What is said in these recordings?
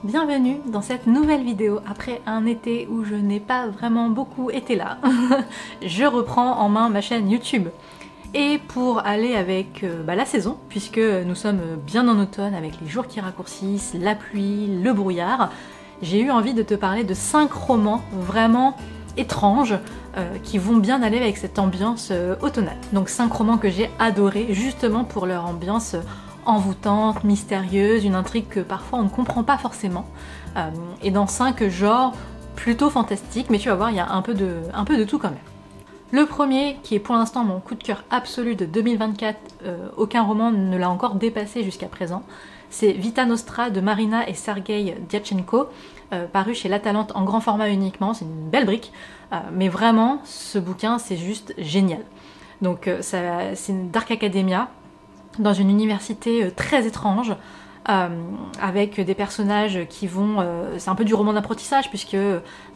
Bienvenue dans cette nouvelle vidéo après un été où je n'ai pas vraiment beaucoup été là. Je reprends en main ma chaîne YouTube. Et pour aller avec la saison, puisque nous sommes bien en automne avec les jours qui raccourcissent, la pluie, le brouillard, j'ai eu envie de te parler de 5 romans vraiment étranges qui vont bien aller avec cette ambiance automnale. Donc 5 romans que j'ai adorés justement pour leur ambiance envoûtante, mystérieuse, une intrigue que parfois on ne comprend pas forcément, et dans 5 genres plutôt fantastiques, mais tu vas voir, il y a un peu de tout quand même. Le premier, qui est pour l'instant mon coup de cœur absolu de 2024, aucun roman ne l'a encore dépassé jusqu'à présent, c'est Vita Nostra de Marina et Sergei Diatchenko, paru chez La Talente en grand format uniquement, c'est une belle brique, mais vraiment, ce bouquin, c'est juste génial. Donc c'est une Dark Academia, dans une université très étrange, avec des personnages qui vont... c'est un peu du roman d'apprentissage, puisque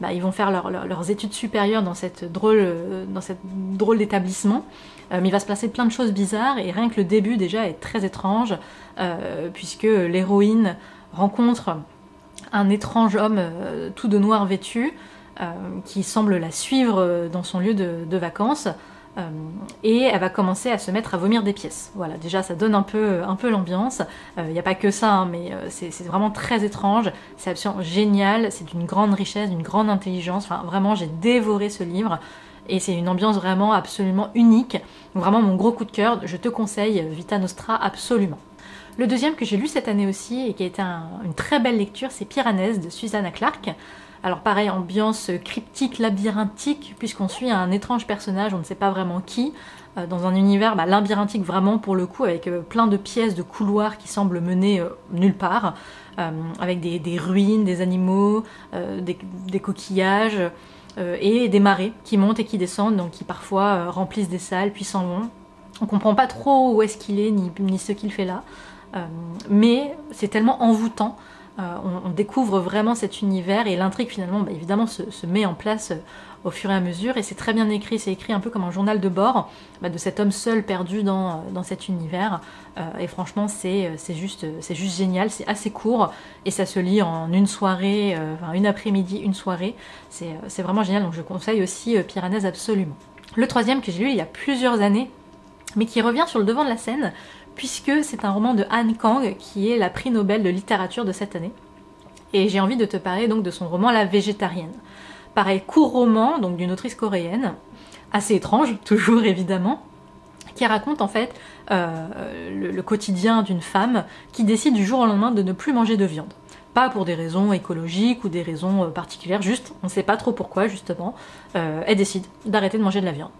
ils vont faire leurs études supérieures dans cette drôle d'établissement. Mais il va se passer plein de choses bizarres, et rien que le début déjà est très étrange, puisque l'héroïne rencontre un étrange homme tout de noir vêtu, qui semble la suivre dans son lieu de vacances, et elle va commencer à se mettre à vomir des pièces. Voilà, déjà ça donne un peu l'ambiance. Il n'y a pas que ça, hein, mais c'est vraiment très étrange, c'est absolument génial, c'est d'une grande richesse, d'une grande intelligence, enfin vraiment j'ai dévoré ce livre, et c'est une ambiance vraiment absolument unique, vraiment mon gros coup de cœur, je te conseille Vita Nostra absolument. Le deuxième que j'ai lu cette année aussi, et qui a été une très belle lecture, c'est Piranèse de Susanna Clarke. Alors pareil, ambiance cryptique, labyrinthique, puisqu'on suit un étrange personnage, on ne sait pas vraiment qui, dans un univers labyrinthique vraiment pour le coup, avec plein de pièces, de couloirs qui semblent mener nulle part, avec des ruines, des animaux, des coquillages, et des marées qui montent et qui descendent, donc qui parfois remplissent des salles, puis s'en vont. On comprend pas trop où est-ce qu'il est, ni ce qu'il fait là, mais c'est tellement envoûtant. On découvre vraiment cet univers, et l'intrigue finalement évidemment se met en place au fur et à mesure, et c'est très bien écrit, c'est écrit un peu comme un journal de bord de cet homme seul perdu dans cet univers, et franchement c'est juste génial, c'est assez court et ça se lit en une soirée, une après-midi, une soirée, c'est vraiment génial, donc je conseille aussi Piranèse absolument. Le troisième que j'ai lu il y a plusieurs années, mais qui revient sur le devant de la scène, puisque c'est un roman de Han Kang, qui est la prix Nobel de littérature de cette année. Et j'ai envie de te parler donc de son roman La Végétarienne. Pareil, court roman, donc d'une autrice coréenne, assez étrange, toujours évidemment, qui raconte en fait le quotidien d'une femme qui décide du jour au lendemain de ne plus manger de viande. Pas pour des raisons écologiques ou des raisons particulières, juste, on ne sait pas trop pourquoi justement, elle décide d'arrêter de manger de la viande.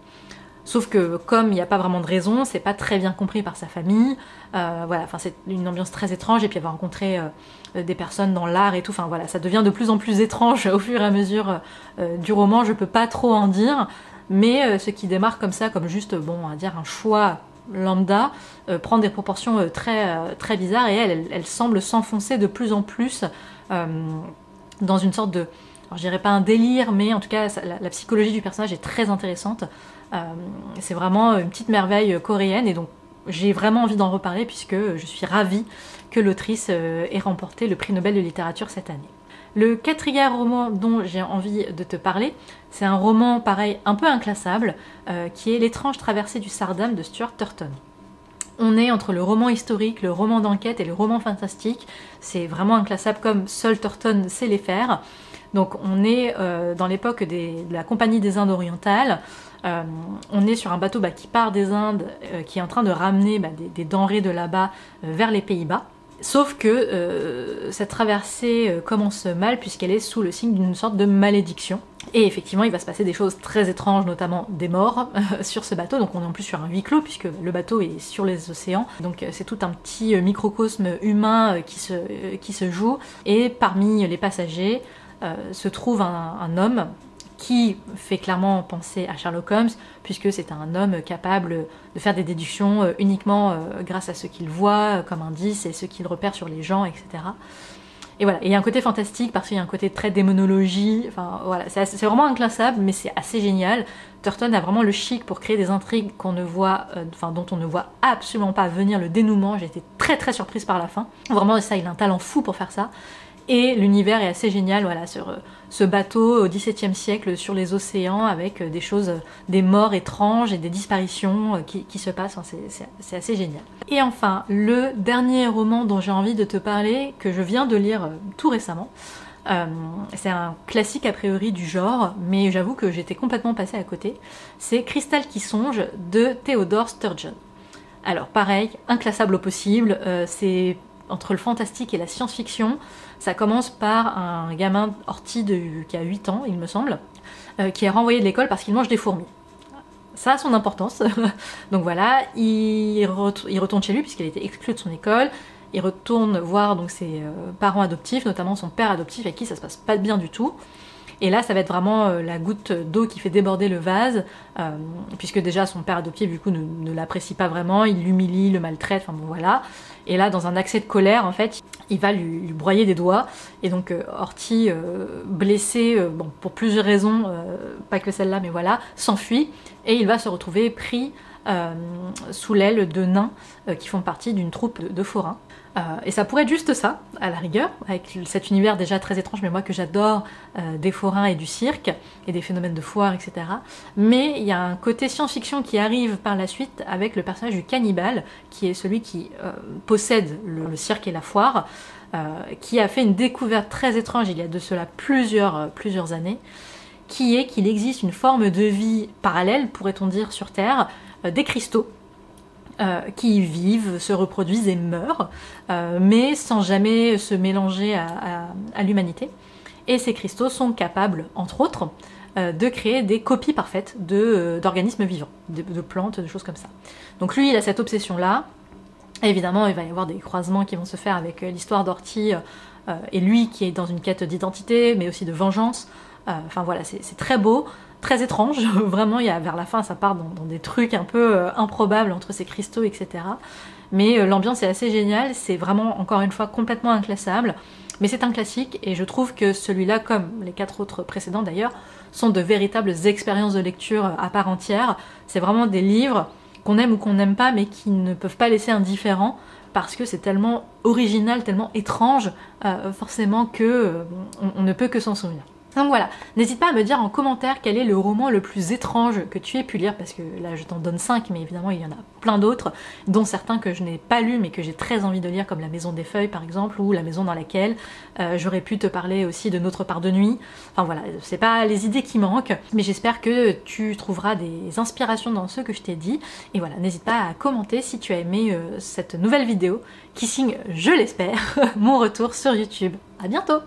Sauf que comme il n'y a pas vraiment de raison, c'est pas très bien compris par sa famille, voilà, enfin c'est une ambiance très étrange, et puis elle va rencontrer des personnes dans l'art et tout, enfin voilà, ça devient de plus en plus étrange au fur et à mesure du roman, je peux pas trop en dire, mais ce qui démarre comme ça, comme juste, on va dire un choix lambda, prend des proportions très bizarres, et elle semble s'enfoncer de plus en plus dans une sorte de... Alors je dirais pas un délire, mais en tout cas la psychologie du personnage est très intéressante. C'est vraiment une petite merveille coréenne, et donc j'ai vraiment envie d'en reparler puisque je suis ravie que l'autrice ait remporté le prix Nobel de littérature cette année. Le quatrième roman dont j'ai envie de te parler, c'est un roman pareil un peu inclassable, qui est L'étrange traversée du Sardam de Stuart Turton. On est entre le roman historique, le roman d'enquête et le roman fantastique, c'est vraiment inclassable comme seul Turton sait les faire. Donc on est dans l'époque de la Compagnie des Indes orientales, on est sur un bateau qui part des Indes, qui est en train de ramener des denrées de là-bas vers les Pays-Bas. Sauf que cette traversée commence mal, puisqu'elle est sous le signe d'une sorte de malédiction. Et effectivement, il va se passer des choses très étranges, notamment des morts sur ce bateau. Donc on est en plus sur un huis clos, puisque le bateau est sur les océans. Donc c'est tout un petit microcosme humain qui se joue. Et parmi les passagers se trouve un homme qui fait clairement penser à Sherlock Holmes, puisque c'est un homme capable de faire des déductions uniquement grâce à ce qu'il voit comme indice et ce qu'il repère sur les gens, etc. Et voilà, et il y a un côté fantastique parce qu'il y a un côté très démonologie, enfin voilà, c'est vraiment inclassable, mais c'est assez génial. Turton a vraiment le chic pour créer des intrigues qu'on ne voit, dont on ne voit absolument pas venir le dénouement. J'ai été très surprise par la fin. Vraiment, ça, il a un talent fou pour faire ça. Et l'univers est assez génial, voilà, sur ce bateau au XVIIe siècle sur les océans avec des choses, des morts étranges et des disparitions qui se passent, enfin, c'est assez génial. Et enfin, le dernier roman dont j'ai envie de te parler, que je viens de lire tout récemment, c'est un classique a priori du genre, mais j'avoue que j'étais complètement passée à côté, c'est Cristal qui songe de Theodore Sturgeon. Alors pareil, inclassable au possible, c'est entre le fantastique et la science-fiction. Ça commence par un gamin Horty qui a 8 ans, il me semble, qui est renvoyé de l'école parce qu'il mange des fourmis. Ça a son importance. Donc voilà, il retourne chez lui puisqu'il a été exclu de son école. Il retourne voir donc ses parents adoptifs, notamment son père adoptif avec qui ça se passe pas bien du tout. Et là, ça va être vraiment la goutte d'eau qui fait déborder le vase, puisque déjà son père adoptif du coup ne l'apprécie pas vraiment, il l'humilie, le maltraite, enfin bon voilà. Et là, dans un accès de colère, en fait, il va lui broyer des doigts. Et donc Horty, blessé, bon, pour plusieurs raisons, pas que celle-là, mais voilà, s'enfuit. Et il va se retrouver pris sous l'aile de nains qui font partie d'une troupe de forains. Et ça pourrait être juste ça, à la rigueur, avec cet univers déjà très étrange, mais moi que j'adore, des forains et du cirque, et des phénomènes de foire, etc. Mais il y a un côté science-fiction qui arrive par la suite avec le personnage du cannibale, qui est celui qui possède le cirque et la foire, qui a fait une découverte très étrange il y a de cela plusieurs années, qui est qu'il existe une forme de vie parallèle, pourrait-on dire, sur Terre, des cristaux, qui vivent, se reproduisent et meurent, mais sans jamais se mélanger à l'humanité. Et ces cristaux sont capables, entre autres, de créer des copies parfaites d'organismes vivants, de plantes, de choses comme ça. Donc lui, il a cette obsession-là. Évidemment, il va y avoir des croisements qui vont se faire avec l'histoire d'Horty et lui qui est dans une quête d'identité, mais aussi de vengeance. Enfin voilà, c'est très beau, très étrange, vraiment, vers la fin ça part dans des trucs un peu improbables entre ces cristaux, etc. Mais l'ambiance est assez géniale, c'est vraiment, encore une fois, complètement inclassable, mais c'est un classique, et je trouve que celui-là, comme les 4 autres précédents d'ailleurs, sont de véritables expériences de lecture à part entière. C'est vraiment des livres qu'on aime ou qu'on n'aime pas, mais qui ne peuvent pas laisser indifférent, parce que c'est tellement original, tellement étrange, forcément que on ne peut que s'en souvenir. Donc voilà, n'hésite pas à me dire en commentaire quel est le roman le plus étrange que tu aies pu lire, parce que là je t'en donne 5, mais évidemment il y en a plein d'autres, dont certains que je n'ai pas lus mais que j'ai très envie de lire, comme La Maison des Feuilles par exemple, ou La Maison dans laquelle. J'aurais pu te parler aussi de Notre part de nuit. Enfin voilà, c'est pas les idées qui manquent, mais j'espère que tu trouveras des inspirations dans ce que je t'ai dit. Et voilà, n'hésite pas à commenter si tu as aimé cette nouvelle vidéo, qui signe, je l'espère, mon retour sur YouTube. À bientôt!